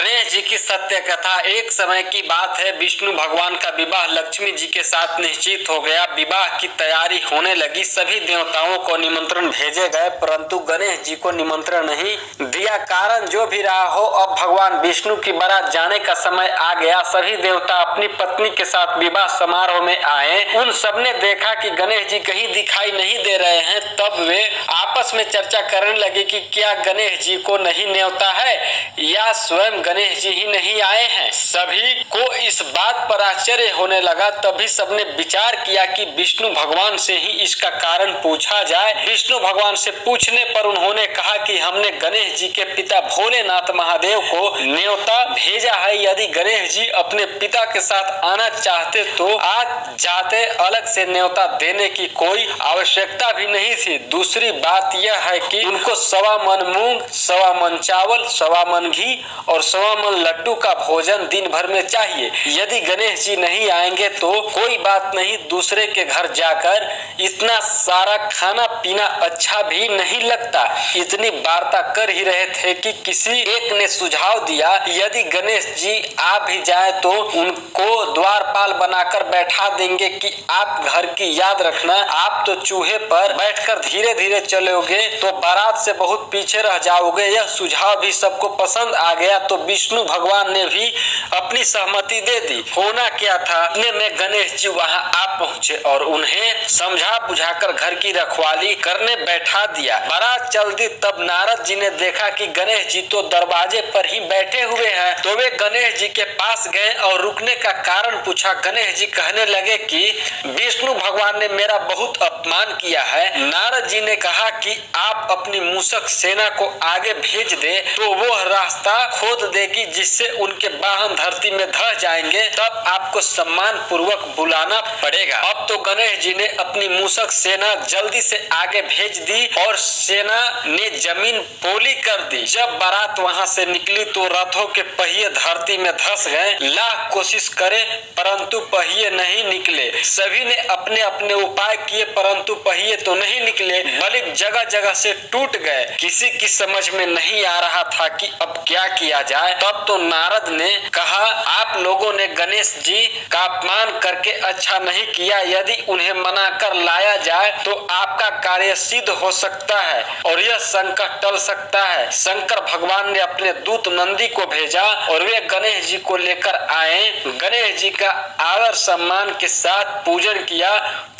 गणेश जी की सत्य कथा। एक समय की बात है, विष्णु भगवान का विवाह लक्ष्मी जी के साथ निश्चित हो गया। विवाह की तैयारी होने लगी। सभी देवताओं को निमंत्रण भेजे गए, परंतु गणेश जी को निमंत्रण नहीं दिया। कारण जो भी रहा हो, अब भगवान विष्णु की बारात जाने का समय आ गया। सभी देवता अपनी पत्नी के साथ विवाह समारोह में आए। उन सबने देखा कि गणेश जी कहीं दिखाई नहीं दे रहे हैं। तब वे आपस में चर्चा करने लगे कि क्या गणेश जी को नहीं न्योता है या स्वयं गणेश जी ही नहीं आए हैं। सभी को इस बात पर आश्चर्य होने लगा। तभी सबने विचार किया कि विष्णु भगवान से ही इसका कारण पूछा जाए। विष्णु भगवान से पूछने पर उन्होंने कहा कि हमने गणेश जी के पिता भोलेनाथ महादेव को न्योता भेजा है। यदि गणेश जी अपने पिता के साथ आना चाहते तो आ जाते, अलग से न्योता देने की कोई आवश्यकता भी नहीं थी। दूसरी बात यह है कि उनको 1.25 मन मूंग, 1.25 मन चावल, 1.25 मन घी और 1.25 मन लड्डू का भोजन दिन भर में चाहिए। यदि गणेश जी नहीं आएंगे तो कोई बात नहीं, दूसरे के घर जाकर इतना सारा खाना पीना अच्छा भी नहीं लगता। इतनी वार्ता कर ही रहे थे कि किसी एक ने सुझाव दिया, यदि गणेश जी आ भी जाए तो उनको द्वारपाल बनाकर बैठा देंगे कि आप घर की याद रखना, आप तो चूहे पर बैठकर धीरे धीरे चलोगे तो बारात से बहुत पीछे रह जाओगे। यह सुझाव भी सबको पसंद आ गया तो विष्णु भगवान ने भी अपनी सहमति दे दी। होना क्या था, इतने में गणेश जी वहां आ पहुंचे और उन्हें समझा बुझाकर घर की रखवाली करने बैठा दिया। बारात चल दी। तब नारद जी ने देखा कि गणेश जी तो दरवाजे पर ही बैठे हुए हैं, तो वे गणेश जी के पास गए और रुकने का कारण पूछा। गणेश जी कहने लगे कि विष्णु भगवान ने मेरा बहुत अपमान किया है। नारद जी ने कहा कि आप अपनी मूषक सेना को आगे भेज दे तो वो रास्ता खोद देगी जिससे उनके वाहन धरती में ढह जाएंगे, तब आपको सम्मान पूर्वक बुलाना पड़ेगा। अब तो गणेश जी ने अपनी मूषक सेना जल्दी से आगे भेज दी और सेना ने जमीन पोली कर दी। जब बारात वहां से निकली तो रथों के पहिए धरती में धंस गए। लाख कोशिश करे परंतु पहिए नहीं निकले। सभी ने अपने अपने उपाय किए परंतु पहिए तो नहीं निकले, बल्कि जगह जगह से टूट गए। किसी की समझ में नहीं आ रहा था कि अब क्या किया जाए। तब तो नारद ने कहा, आप लोगों ने गणेश जी का अपमान करके अच्छा नहीं किया। यदि उन्हें मना कर लाया जाए तो आपका कार्य सिद्ध हो सकता है और यह संकट टल सकता है। शंकर भगवान ने अपने दूत नंदी को भेजा और वे गणेश जी को लेकर आए। गणेश जी का आदर सम्मान के साथ पूजन किया।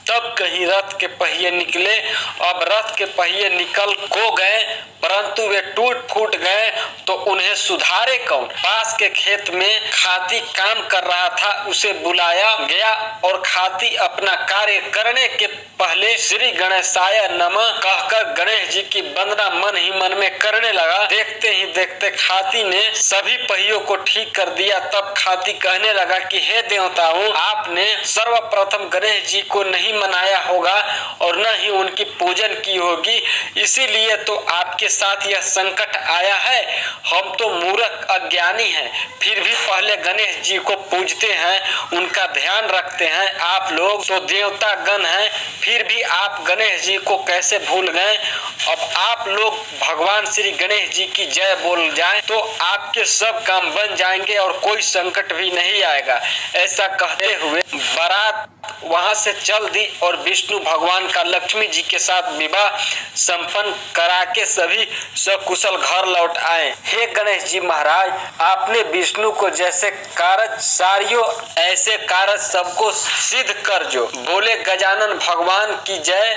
तब कहीं रथ के पहिए निकले। अब रथ के पहिए निकल को गए परंतु वे टूट फूट गए तो उन्हें सुधारे कौन। पास के खेत में खाती काम कर रहा था, उसे बुलाया गया और खाती अपना कार्य करने के पहले श्री गणेशाय नमः कहकर गणेश जी की वंदना मन ही मन में करने लगा। देखते ही देखते खाती ने सभी पहियों को ठीक कर दिया। तब खाती कहने लगा कि हे देवताओं, आपने सर्वप्रथम गणेश जी को नहीं मनाया होगा और न ही उनकी पूजन की होगी, इसीलिए तो आपके साथ यह संकट आया है। हम तो मूर्ख अज्ञानी हैं, फिर भी पहले गणेश जी को पूजते हैं, उनका ध्यान रखते हैं। आप लोग तो देवता गण हैं, फिर भी आप गणेश जी को कैसे भूल गए। अब आप लोग भगवान श्री गणेश जी की जय बोल जाएं तो आपके सब काम बन जाएंगे और कोई संकट भी नहीं आएगा। ऐसा कहते हुए बारात वहां से चल दी और विष्णु भगवान का लक्ष्मी जी के साथ विवाह संपन्न करा के सभी सकुशल घर लौट आए। हे गणेश जी महाराज, आपने विष्णु को जैसे कारज सारियो ऐसे कारज सबको सिद्ध कर जो। बोले गजानन भगवान की जय।